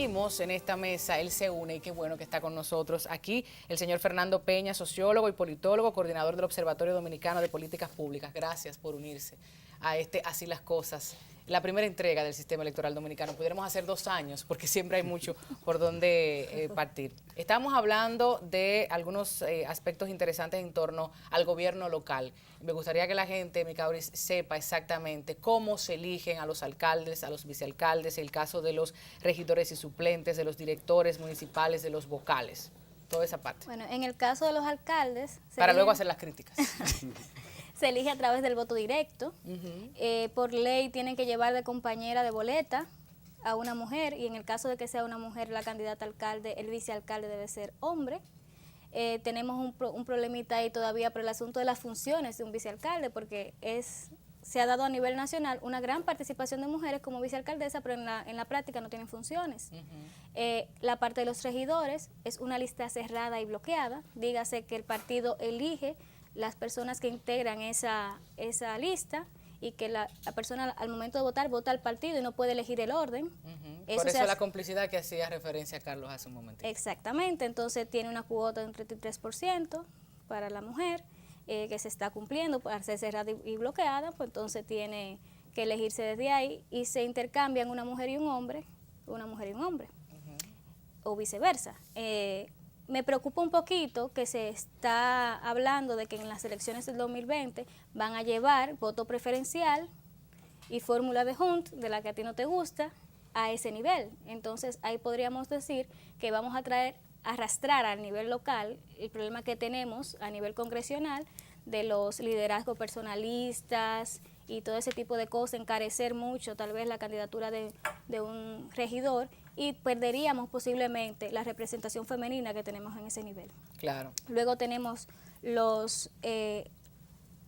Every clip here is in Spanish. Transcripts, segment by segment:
decimos en esta mesa, él se une y qué bueno que está con nosotros aquí el señor Fernando Peña, sociólogo y politólogo, coordinador del Observatorio Dominicano de Políticas Públicas. Gracias por unirse a este Así las Cosas, la primera entrega del sistema electoral dominicano. Pudiéramos hacer 2 años porque siempre hay mucho por donde partir. Estamos hablando de algunos aspectos interesantes en torno al gobierno local. Me gustaría que la gente, Micauris, sepa exactamente cómo se eligen a los alcaldes, a los vicealcaldes, el caso de los regidores y suplentes, de los directores municipales, de los vocales, toda esa parte. Bueno, en el caso de los alcaldes... Para luego hacer las críticas. Se elige a través del voto directo. Por ley tienen que llevar de compañera de boleta a una mujer, y en el caso de que sea una mujer la candidata a alcalde, el vicealcalde debe ser hombre. Tenemos un problemita ahí todavía por el asunto de las funciones de un vicealcalde, porque se ha dado a nivel nacional una gran participación de mujeres como vicealcaldesa, pero en la práctica no tienen funciones. La parte de los regidores es una lista cerrada y bloqueada, dígase que el partido elige las personas que integran esa lista, y que la persona al momento de votar, vota al partido y no puede elegir el orden. Por eso la complicidad que hacía referencia a Carlos hace un momento. Exactamente, entonces tiene una cuota de un 33% para la mujer, que se está cumpliendo, para ser cerrada y bloqueada, pues entonces tiene que elegirse desde ahí, y se intercambian una mujer y un hombre, o viceversa. Me preocupa un poquito que se está hablando de que en las elecciones del 2020 van a llevar voto preferencial y fórmula de Hunt, de la que a ti no te gusta, a ese nivel. Entonces ahí podríamos decir que vamos a arrastrar al nivel local el problema que tenemos a nivel congresional de los liderazgos personalistas y todo ese tipo de cosas, encarecer mucho tal vez la candidatura de un regidor, y perderíamos posiblemente la representación femenina que tenemos en ese nivel. Claro. Luego tenemos los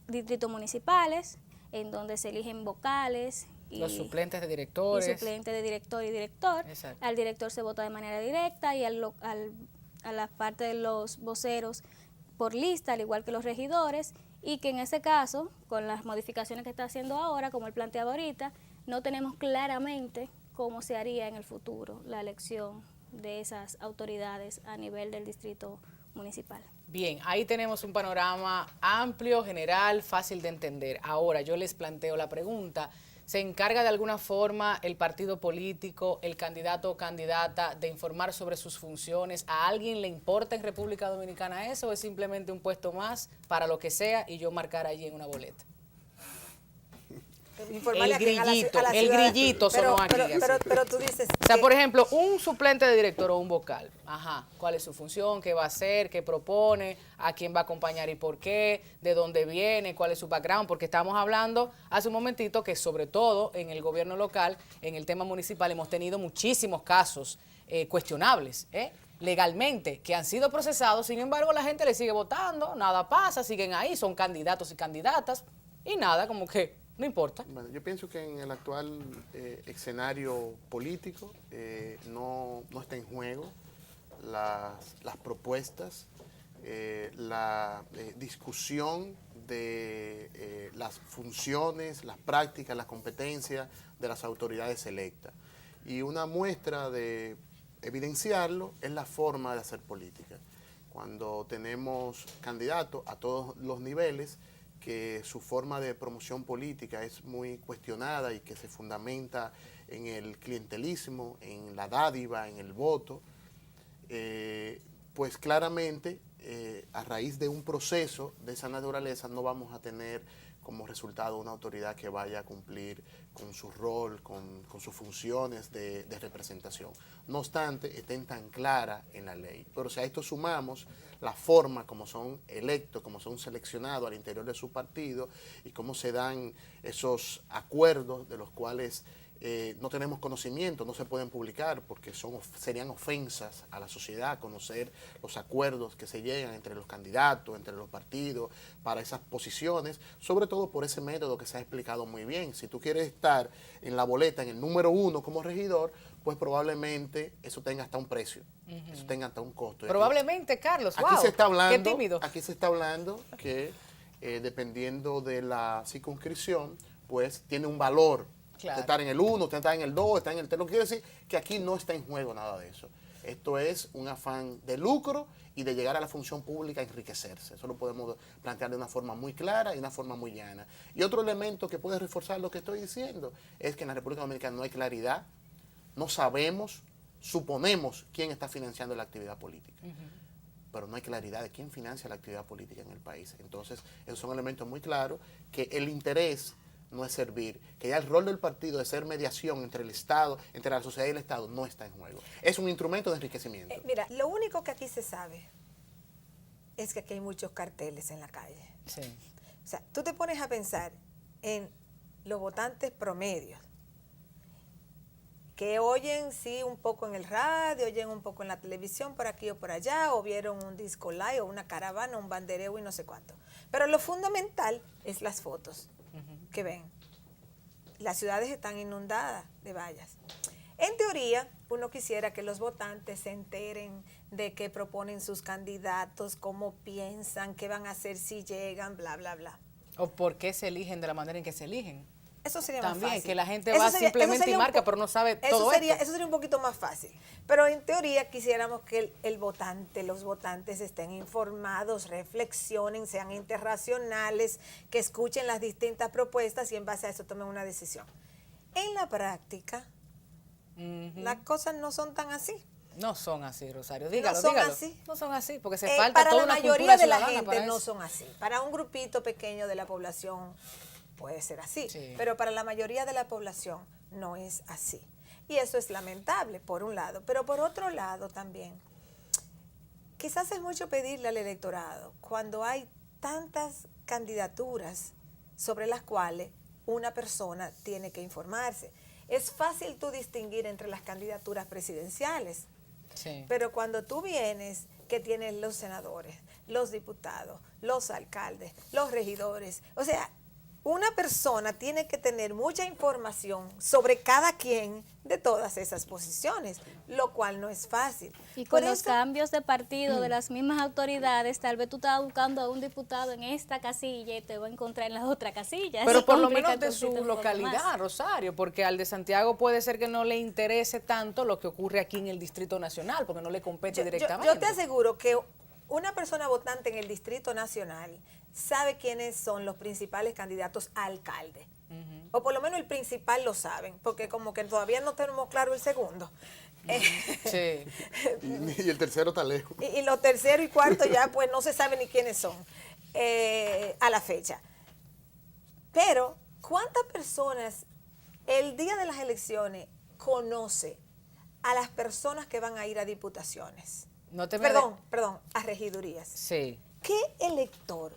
distritos municipales, en donde se eligen vocales. Los suplentes de directores. Y suplentes de director y director. Exacto. Al director se vota de manera directa, y a la parte de los voceros por lista, al igual que los regidores, y que en ese caso, con las modificaciones que está haciendo ahora, como él planteaba ahorita, no tenemos claramente cómo se haría en el futuro la elección de esas autoridades a nivel del distrito municipal. Bien, ahí tenemos un panorama amplio, general, fácil de entender. Ahora yo les planteo la pregunta: ¿se encarga de alguna forma el partido político, el candidato o candidata, de informar sobre sus funciones? ¿A alguien le importa en República Dominicana eso, o es simplemente un puesto más para lo que sea y yo marcar allí en una boleta? El grillito sonó aquí. Pero tú dices... O sea, por ejemplo, un suplente de director o un vocal. Ajá, ¿cuál es su función? ¿Qué va a hacer? ¿Qué propone? ¿A quién va a acompañar y por qué? ¿De dónde viene? ¿Cuál es su background? Porque estamos hablando hace un momentito que sobre todo en el gobierno local, en el tema municipal, hemos tenido muchísimos casos cuestionables, legalmente, que han sido procesados. Sin embargo, la gente le sigue votando, nada pasa, siguen ahí, son candidatos y candidatas y nada, como que no importa. Bueno, yo pienso que en el actual escenario político no está en juego las propuestas, la discusión de las funciones, las prácticas, las competencias de las autoridades electas. Y una muestra de evidenciarlo es la forma de hacer política. Cuando tenemos candidatos a todos los niveles, que su forma de promoción política es muy cuestionada y que se fundamenta en el clientelismo, en la dádiva, en el voto, pues claramente a raíz de un proceso de esa naturaleza no vamos a tener como resultado una autoridad que vaya a cumplir con su rol, con sus funciones de representación. No obstante, estén tan claras en la ley. Pero si a esto sumamos la forma como son electos, como son seleccionados al interior de su partido y cómo se dan esos acuerdos de los cuales no tenemos conocimiento, no se pueden publicar porque serían ofensas a la sociedad conocer los acuerdos que se llegan entre los candidatos, entre los partidos, para esas posiciones, sobre todo por ese método que se ha explicado muy bien. Si tú quieres estar en la boleta, en el número 1 como regidor, pues probablemente eso tenga hasta un precio, eso tenga hasta un costo. Probablemente, Carlos, aquí se está hablando, qué tímido. Aquí se está hablando que dependiendo de la circunscripción, pues tiene un valor Claro. Usted está en el 1, usted está en el 2, está en el 3. Lo que quiere decir que aquí no está en juego nada de eso. Esto es un afán de lucro y de llegar a la función pública a enriquecerse. Eso lo podemos plantear de una forma muy clara y una forma muy llana. Y otro elemento que puede reforzar lo que estoy diciendo es que en la República Dominicana no hay claridad, no sabemos, suponemos quién está financiando la actividad política. Pero no hay claridad de quién financia la actividad política en el país. Entonces, esos son elementos muy claros que el interés no es servir, que ya el rol del partido de ser mediación entre el Estado, entre la sociedad y el Estado, no está en juego. Es un instrumento de enriquecimiento. Mira, lo único que aquí se sabe es que aquí hay muchos carteles en la calle. Sí. O sea, tú te pones a pensar en los votantes promedios, que oyen, sí, un poco en el radio, oyen un poco en la televisión, por aquí o por allá, o vieron un disco live, o una caravana, un bandereo y no sé cuánto. Pero lo fundamental es las fotos que ven. Las ciudades están inundadas de vallas. En teoría, uno quisiera que los votantes se enteren de qué proponen sus candidatos, cómo piensan, qué van a hacer si llegan, bla, bla, bla. O por qué se eligen de la manera en que se eligen. Eso sería También, más fácil. que la gente Eso va sería- simplemente eso sería y un marca, po- pero no sabe eso todo sería, esto. Eso sería un poquito más fácil. Pero en teoría quisiéramos que el votante, los votantes estén informados, reflexionen, sean interracionales, que escuchen las distintas propuestas y en base a eso tomen una decisión. En la práctica, las cosas no son tan así. No son así, Rosario. Dígalo, son dígalo. así. No son así, porque se falta para toda la una mayoría cultura de la ciudadana gente para no eso. son así. Para un grupito pequeño de la población puede ser así, Sí. pero para la mayoría de la población no es así. Y eso es lamentable, por un lado. Pero por otro lado también, quizás es mucho pedirle al electorado cuando hay tantas candidaturas sobre las cuales una persona tiene que informarse. Es fácil tú distinguir entre las candidaturas presidenciales, Sí. pero cuando tú vienes, que tienes los senadores, los diputados, los alcaldes, los regidores, o sea, una persona tiene que tener mucha información sobre cada quien de todas esas posiciones, lo cual no es fácil. Y Por con los eso- cambios de partido de las mismas autoridades, tal vez tú estás buscando a un diputado en esta casilla y te va a encontrar en la otra casilla. Pero Eso por lo complica menos de el su conflicto un poco localidad, más. Rosario, porque al de Santiago puede ser que no le interese tanto lo que ocurre aquí en el Distrito Nacional, porque no le compete directamente. Yo te aseguro que una persona votante en el Distrito Nacional sabe quiénes son los principales candidatos a alcalde. O por lo menos el principal lo saben, porque como que todavía no tenemos claro el segundo. Sí. Y el tercero está lejos. Y los terceros y cuartos ya pues no se sabe ni quiénes son a la fecha. Pero, ¿cuántas personas el día de las elecciones conoce a las personas que van a ir a diputaciones? No te me Perdón, a regidurías. Sí. ¿Qué elector,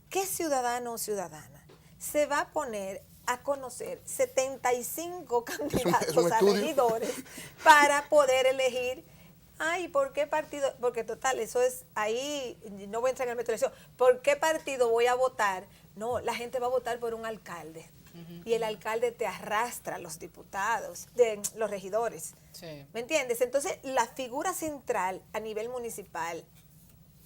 qué ciudadano o ciudadana se va a poner a conocer 75 candidatos a estudio. regidores para poder elegir? Ay, ¿por qué partido? Porque total, eso es ahí, no voy a entrar en el método de elección. ¿Por qué partido voy a votar? No, la gente va a votar por un alcalde. Y el alcalde te arrastra a los diputados, los regidores. Sí. ¿Me entiendes? Entonces, la figura central a nivel municipal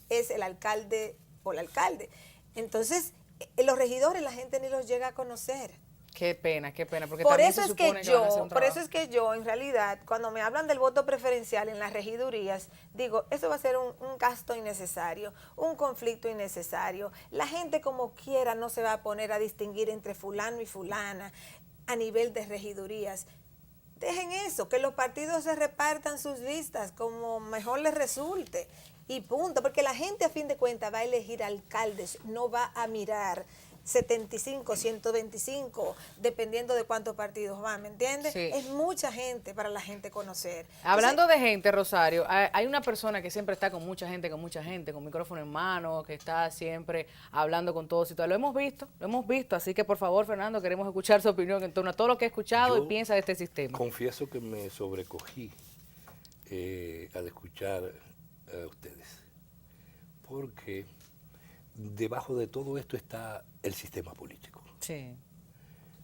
es el alcalde o el alcalde. Entonces, los regidores la gente ni los llega a conocer. Qué pena, porque Por también eso se es supone que van a hacer un por eso trabajo. es que yo, en realidad, cuando me hablan del voto preferencial en las regidurías, digo, eso va a ser un gasto innecesario, un conflicto innecesario. La gente como quiera no se va a poner a distinguir entre fulano y fulana a nivel de regidurías. Dejen eso, que los partidos se repartan sus listas como mejor les resulte y punto, porque la gente a fin de cuentas va a elegir alcaldes, no va a mirar 75, 125, dependiendo de cuántos partidos van, ¿me entiendes? Sí. Es mucha gente para la gente conocer. Hablando de gente, Rosario, hay una persona que siempre está con mucha gente, con micrófono en mano, que está siempre hablando con todos y todo. Lo hemos visto, así que por favor, Fernando, queremos escuchar su opinión en torno a todo lo que he escuchado Yo y piensa de este sistema. Confieso que me sobrecogí al escuchar a ustedes, porque debajo de todo esto está el sistema político. Sí.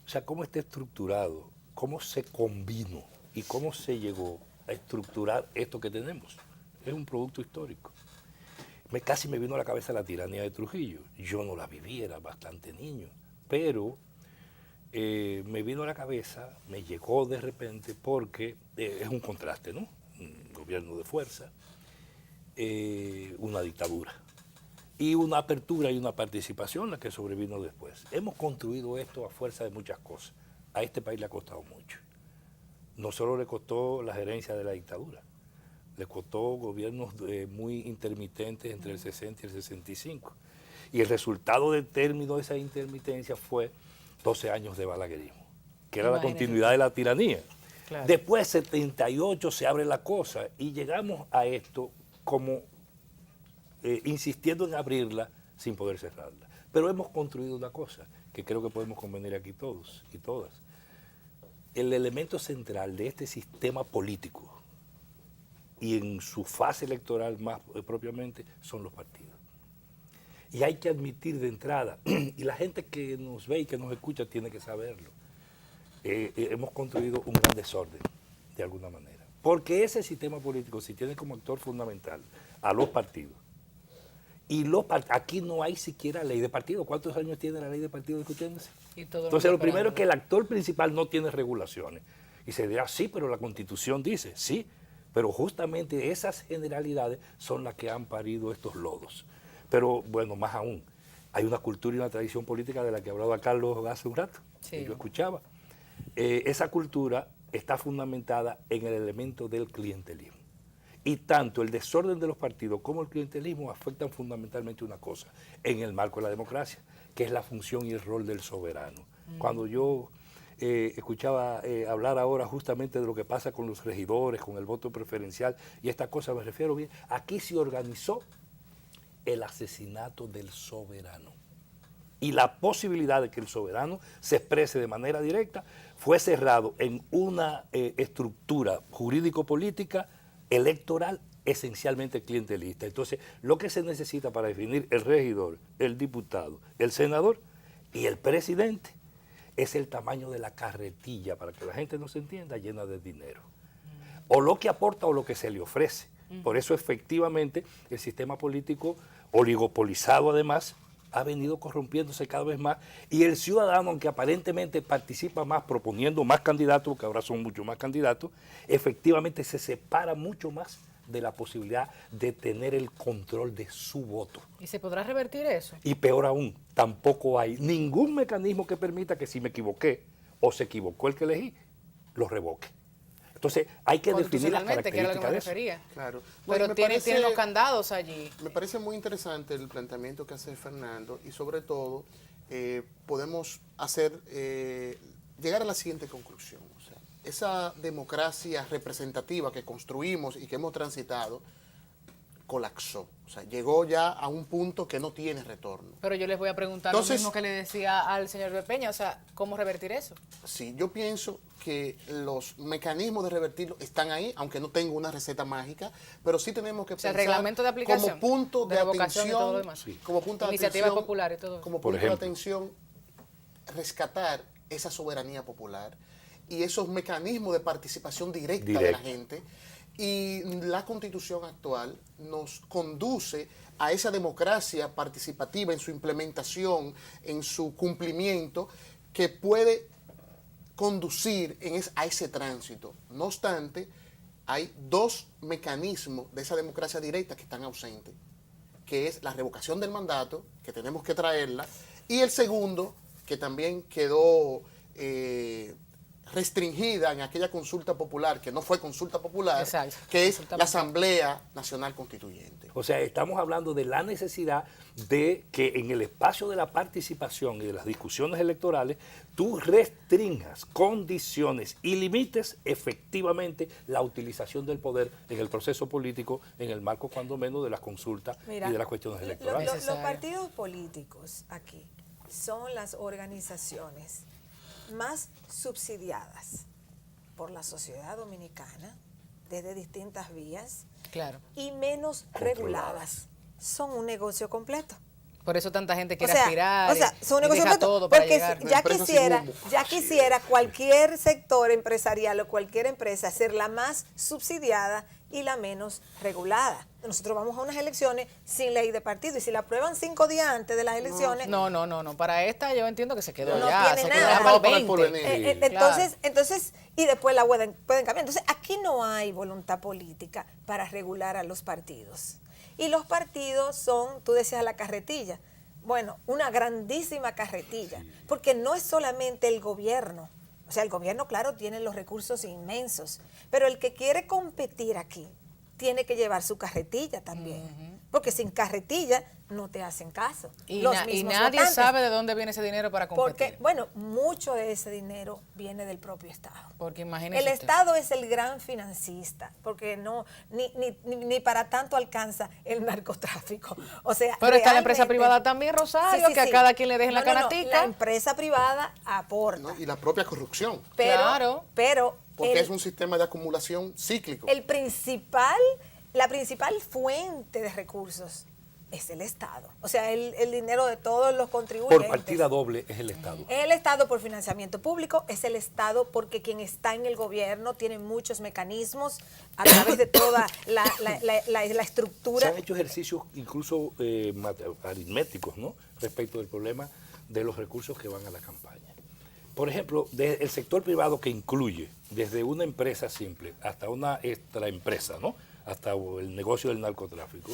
O sea, cómo está estructurado, cómo se combinó y cómo se llegó a estructurar esto que tenemos. Es un producto histórico. Casi me vino a la cabeza la tiranía de Trujillo. Yo no la viví, era bastante niño, pero me vino a la cabeza, me llegó de repente porque es un contraste, ¿no? Un gobierno de fuerza, una dictadura y una apertura y una participación la que sobrevino después. Hemos construido esto a fuerza de muchas cosas. A este país le ha costado mucho. No solo le costó la gerencia de la dictadura, le costó gobiernos muy intermitentes entre el 60 y el 65. Y el resultado del término de esa intermitencia fue 12 años de balaguerismo, que era la continuidad de la tiranía. Claro. Después, 78, se abre la cosa y llegamos a esto como insistiendo en abrirla sin poder cerrarla. Pero hemos construido una cosa que creo que podemos convenir aquí todos y todas. El elemento central de este sistema político y en su fase electoral más propiamente son los partidos. Y hay que admitir de entrada, y la gente que nos ve y que nos escucha tiene que saberlo, hemos construido un gran desorden, de alguna manera. Porque ese sistema político, si tiene como actor fundamental a los partidos, y aquí no hay siquiera ley de partido. ¿Cuántos años tiene la ley de partido discutiéndose? Entonces, lo primero es que el actor principal no tiene regulaciones. Y se dirá, sí, pero la Constitución dice, sí, pero justamente esas generalidades son las que han parido estos lodos. Pero, bueno, más aún, hay una cultura y una tradición política de la que hablaba Carlos hace un rato, que yo escuchaba. Esa cultura está fundamentada en el elemento del clientelismo. Y tanto el desorden de los partidos como el clientelismo afectan fundamentalmente una cosa, en el marco de la democracia, que es la función y el rol del soberano. Cuando yo escuchaba hablar ahora justamente de lo que pasa con los regidores, con el voto preferencial y esta cosa, me refiero bien, aquí se organizó el asesinato del soberano. Y la posibilidad de que el soberano se exprese de manera directa fue cerrado en una estructura jurídico-política electoral esencialmente clientelista. Entonces, lo que se necesita para definir el regidor, el diputado, el senador y el presidente es el tamaño de la carretilla, para que la gente no se entienda, llena de dinero. O lo que aporta o lo que se le ofrece. Por eso, efectivamente, el sistema político oligopolizado, además, ha venido corrompiéndose cada vez más, y el ciudadano, aunque aparentemente participa más proponiendo más candidatos, que ahora son muchos más candidatos, efectivamente se separa mucho más de la posibilidad de tener el control de su voto. ¿Y se podrá revertir eso? Y peor aún, tampoco hay ningún mecanismo que permita que si me equivoqué o se equivocó el que elegí, lo revoque. Entonces, hay que definir las características que era lo que me de eso. refería. Claro. Pero Bueno, tiene los candados allí. Me parece muy interesante el planteamiento que hace Fernando y sobre todo podemos hacer llegar a la siguiente conclusión. O sea, esa democracia representativa que construimos y que hemos transitado colapsó. O sea, llegó ya a un punto que no tiene retorno. Pero yo les voy a preguntar Entonces, lo mismo que le decía al señor de Peña, o sea, ¿cómo revertir eso? Sí, yo pienso que los mecanismos de revertirlo están ahí, aunque no tengo una receta mágica, pero sí tenemos que O sea, pensar reglamento de aplicación, como punto de revocación y todo lo atención, demás. Sí. como punto de Iniciativas atención, populares y todo eso. como Por punto de ejemplo. atención, rescatar esa soberanía popular y esos mecanismos de participación directa de la gente. Y la Constitución actual nos conduce a esa democracia participativa en su implementación, en su cumplimiento, que puede conducir a ese tránsito. No obstante, hay dos mecanismos de esa democracia directa que están ausentes, que es la revocación del mandato, que tenemos que traerla, y el segundo, que también quedó restringida en aquella consulta popular, que no fue consulta popular, Exacto. que es la Asamblea Nacional Constituyente. O sea, estamos hablando de la necesidad de que en el espacio de la participación y de las discusiones electorales, tú restringas condiciones y limites efectivamente la utilización del poder en el proceso político, en el marco cuando menos de las consultas y de las cuestiones electorales. Los partidos políticos aquí son las organizaciones más subsidiadas por la sociedad dominicana desde distintas vías Claro. y menos reguladas. Son un negocio completo. Por eso tanta gente quiere O sea, aspirar su y negocio deja completo, todo para porque llegar. La empresa sin humo. ya quisiera cualquier sector empresarial o cualquier empresa ser la más subsidiada y la menos regulada. Nosotros vamos a unas elecciones sin ley de partido y si la aprueban 5 días antes de las elecciones, No, para esta yo entiendo que se quedó No ya, tiene se nada. quedó para Para el el 20. porvenir. entonces, y después la pueden cambiar. Entonces, aquí no hay voluntad política para regular a los partidos. Y los partidos son, tú decías, la carretilla. Bueno, una grandísima carretilla, porque no es solamente el gobierno. O sea, el gobierno, claro, tiene los recursos inmensos, pero el que quiere competir aquí tiene que llevar su carretilla también, porque sin carretilla no te hacen caso. Y, Los y mismos nadie votantes. sabe de dónde viene ese dinero para competir. Porque, bueno, mucho de ese dinero viene del propio Estado. Porque imagínese El usted. Estado es el gran financista, porque no ni para tanto alcanza el narcotráfico. O sea, Pero está la empresa realmente- privada también, Rosario, que a cada quien le dejen la No, no, no, canatica. la empresa privada aporta, ¿no? Y la propia corrupción, pero porque el- es un sistema de acumulación cíclico. la principal fuente de recursos es el Estado. O sea, el dinero de todos los contribuyentes. Por partida doble es el Estado. Es el Estado por financiamiento público, es el Estado porque quien está en el gobierno tiene muchos mecanismos a través de toda la Se estructura. han hecho ejercicios incluso aritméticos, ¿no? Respecto del problema de los recursos que van a la campaña. Por ejemplo, el sector privado que incluye desde una empresa simple hasta una extraempresa, ¿no? Hasta el negocio del narcotráfico,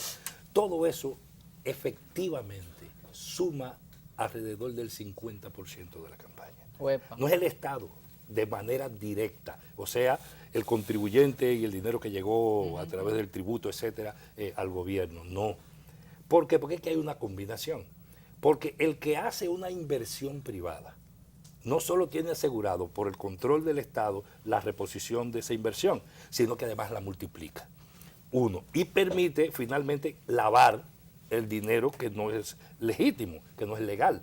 todo eso efectivamente suma alrededor del 50% de la campaña. Uepa. No es el Estado de manera directa, o sea, el contribuyente y el dinero que llegó a través del tributo, etcétera, al gobierno, no. ¿Por qué? Porque es que hay una combinación. Porque el que hace una inversión privada no solo tiene asegurado por el control del Estado la reposición de esa inversión, sino que además la multiplica. Uno, y permite finalmente lavar el dinero que no es legítimo, que no es legal.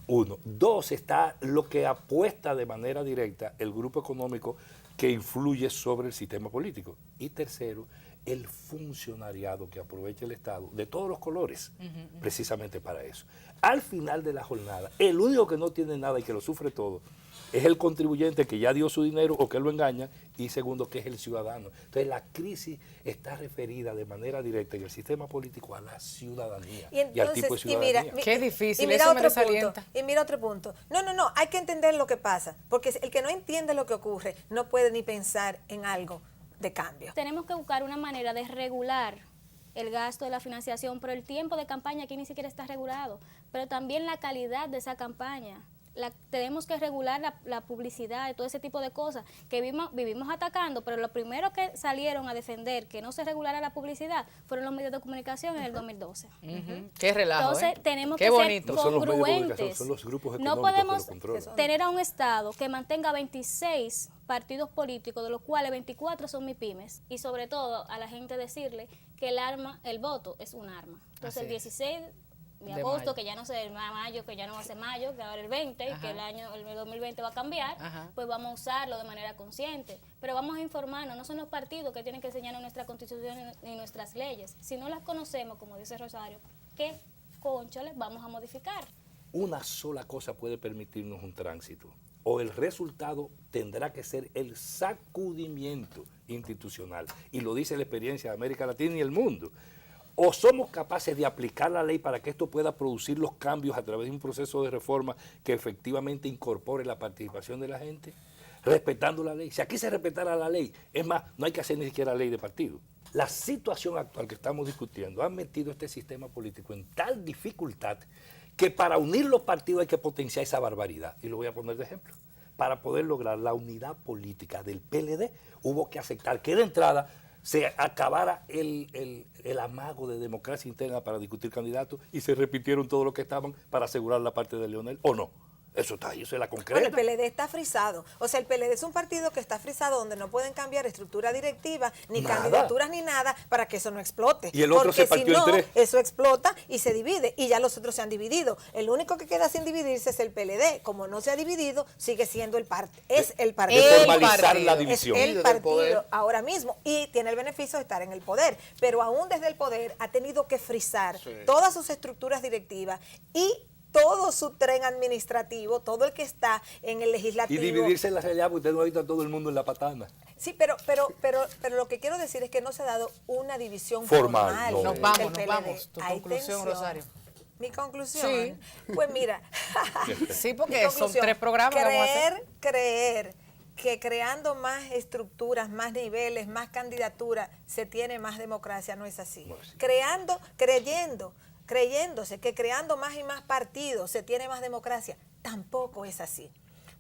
Uno. Dos, está lo que apuesta de manera directa el grupo económico que influye sobre el sistema político. Y tercero, el funcionariado que aprovecha el Estado de todos los colores, precisamente para eso. Al final de la jornada, el único que no tiene nada y que lo sufre todo es el contribuyente que ya dio su dinero o que lo engaña, y segundo, que es el ciudadano. Entonces, la crisis está referida de manera directa en el sistema político a la ciudadanía y al tipo de ciudadanía. Qué difícil, y mira eso me otro punto, desalienta. y mira otro punto. No, hay que entender lo que pasa, porque el que no entiende lo que ocurre no puede ni pensar en algo de cambio. Tenemos que buscar una manera de regular el gasto de la financiación, pero el tiempo de campaña aquí ni siquiera está regulado, pero también la calidad de esa campaña. Tenemos que regular la publicidad y todo ese tipo de cosas que vivimos atacando, pero los primeros que salieron a defender que no se regulara la publicidad fueron los medios de comunicación en el 2012. Qué relajo, Entonces tenemos Qué que bonito. ser No son los medios de comunicación, congruentes. son los grupos No económicos que podemos lo controlan. tener a un Estado que mantenga 26 partidos políticos, de los cuales 24 son MIPYMES, y sobre todo a la gente decirle que el voto es un arma. Entonces Así el 16 de De agosto, mayo. que ya no se mayo, que ya no va a ser mayo, que ahora el 20, Ajá. que el 2020 va a cambiar, Ajá. pues vamos a usarlo de manera consciente. Pero vamos a informarnos, no son los partidos que tienen que enseñarnos nuestra constitución ni nuestras leyes. Si no las conocemos, como dice Rosario, ¿qué cónchale vamos a modificar? Una sola cosa puede permitirnos un tránsito, o el resultado tendrá que ser el sacudimiento institucional, y lo dice la experiencia de América Latina y el mundo. O somos capaces de aplicar la ley para que esto pueda producir los cambios a través de un proceso de reforma que efectivamente incorpore la participación de la gente, respetando la ley. Si aquí se respetara la ley, es más, no hay que hacer ni siquiera ley de partido. La situación actual que estamos discutiendo ha metido este sistema político en tal dificultad que para unir los partidos hay que potenciar esa barbaridad. Y lo voy a poner de ejemplo. Para poder lograr la unidad política del PLD, hubo que aceptar que de entrada se acabara el amago de democracia interna para discutir candidatos y se repitieron todo lo que estaban para asegurar la parte de Leonel, ¿o no? Eso está ahí, eso es la Bueno, concreta. el PLD está frisado. O sea, el PLD es un partido que está frisado donde no pueden cambiar estructura directiva, ni Nada. candidaturas, ni nada, para que eso no explote. Y el otro Porque se partió si no, en tres. eso explota y se divide. Y ya los otros se han dividido. El único que queda sin dividirse es el PLD. Como no se ha dividido, sigue siendo el partido. Es el partido. De El formalizar partido. la Es división. el Desde el partido poder. ahora mismo y tiene el beneficio de estar en el poder, pero aún desde el poder ha tenido que frizar Sí. todas sus estructuras directivas y todo su tren administrativo, todo el que está en el Y legislativo. dividirse en la realidad, porque usted no ha visto a todo el mundo en la patana. Sí, pero lo que quiero decir es que no se ha dado una división Formal, formal. no. Nos del vamos, nos PLD. vamos. Tu Hay conclusión, tensión. Rosario. Mi conclusión. Sí. Pues mira. Sí, Mi porque son conclusión, 3 programas que vamos a hacer. creer que creando más estructuras, más niveles, más candidaturas, se tiene más democracia, no es así. No es así. Creyéndose que creando más y más partidos se tiene más democracia, tampoco es así.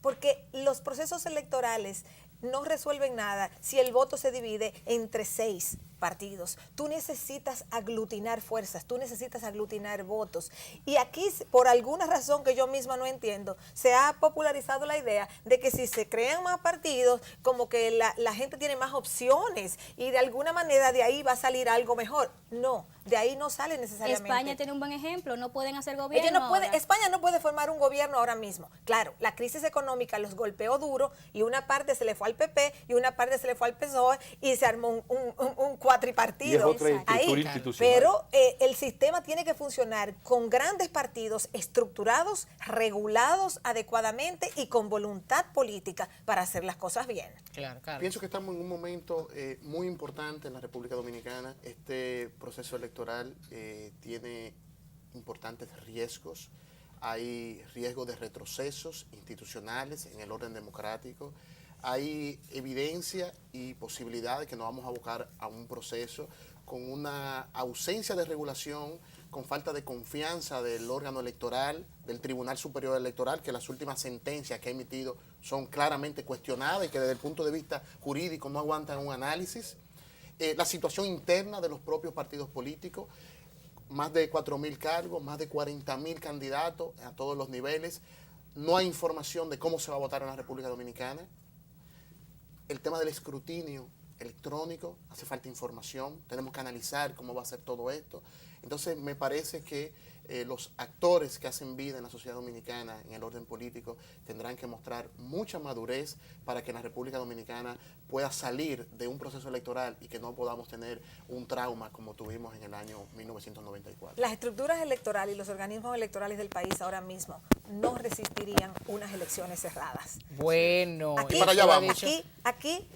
Porque los procesos electorales no resuelven nada si el voto se divide entre 6 partidos. Tú necesitas aglutinar fuerzas, tú necesitas aglutinar votos. Y aquí, por alguna razón que yo misma no entiendo, se ha popularizado la idea de que si se crean más partidos, como que la gente tiene más opciones y de alguna manera de ahí va a salir algo mejor. No, de ahí no sale necesariamente. España tiene un buen ejemplo, no pueden hacer gobierno. Ellos no pueden, ahora. España no puede formar un gobierno ahora mismo. Claro, la crisis económica los golpeó duro y una parte se le fue al PP y una parte se le fue al PSOE y se armó un cuatripartido. Y es otra ahí. estructura institucional. Pero el sistema tiene que funcionar con grandes partidos estructurados, regulados adecuadamente y con voluntad política para hacer las cosas bien. Claro, claro. Pienso que estamos en un momento muy importante en la República Dominicana. Este proceso electoral tiene importantes riesgos. Hay riesgo de retrocesos institucionales en el orden democrático. Hay evidencia y posibilidad de que nos vamos a abocar a un proceso con una ausencia de regulación, con falta de confianza del órgano electoral, del Tribunal Superior Electoral, que las últimas sentencias que ha emitido son claramente cuestionadas y que desde el punto de vista jurídico no aguantan un análisis. La situación interna de los propios partidos políticos, más de 4.000 cargos, más de 40.000 candidatos a todos los niveles. No hay información de cómo se va a votar en la República Dominicana. El tema del escrutinio electrónico, hace falta información, tenemos que analizar cómo va a ser todo esto. Entonces me parece que los actores que hacen vida en la sociedad dominicana, en el orden político, tendrán que mostrar mucha madurez para que la República Dominicana pueda salir de un proceso electoral y que no podamos tener un trauma como tuvimos en el año 1994. Las estructuras electorales y los organismos electorales del país ahora mismo no resistirían unas elecciones cerradas. Bueno, Aquí, para allá vamos. aquí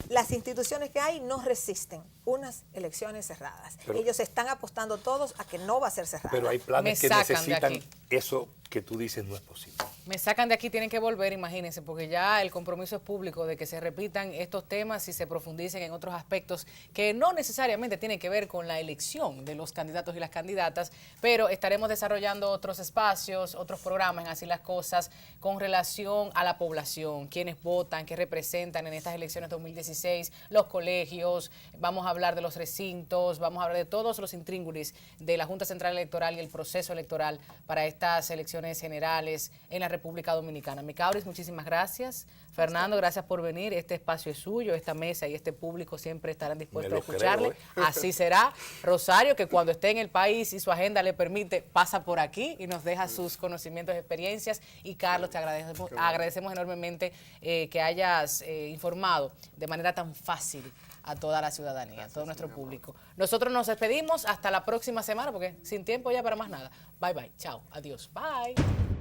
las instituciones que hay no resisten unas elecciones cerradas. Pero- Ellos están apostando todos a que no va a ser cerrada. Pero hay planes Me que sacan de necesitan aquí. eso que tú dices no es posible. me sacan de aquí, tienen que volver, imagínense, porque ya el compromiso es público de que se repitan estos temas y se profundicen en otros aspectos que no necesariamente tienen que ver con la elección de los candidatos y las candidatas, pero estaremos desarrollando otros espacios, otros programas en Así las Cosas con relación a la población, quienes votan, qué representan en estas elecciones 2016, los colegios, vamos a hablar de los recintos, vamos a hablar de todos los intríngulis de la Junta Central Electoral y el proceso electoral para estas elecciones generales en la República Dominicana. Micauris, muchísimas gracias. Fernando, gracias por venir. Este espacio es suyo, esta mesa y este público siempre estarán dispuestos Me a lo escucharle. creo, Así será. Rosario, que cuando esté en el país y su agenda le permite, pasa por aquí y nos deja sus conocimientos y experiencias. Y Carlos, te agradecemos enormemente que hayas informado de manera tan fácil a toda la ciudadanía, a todo nuestro público. Nosotros nos despedimos hasta la próxima semana, porque sin tiempo ya para más nada. Bye, bye. Chao. Adiós. Bye.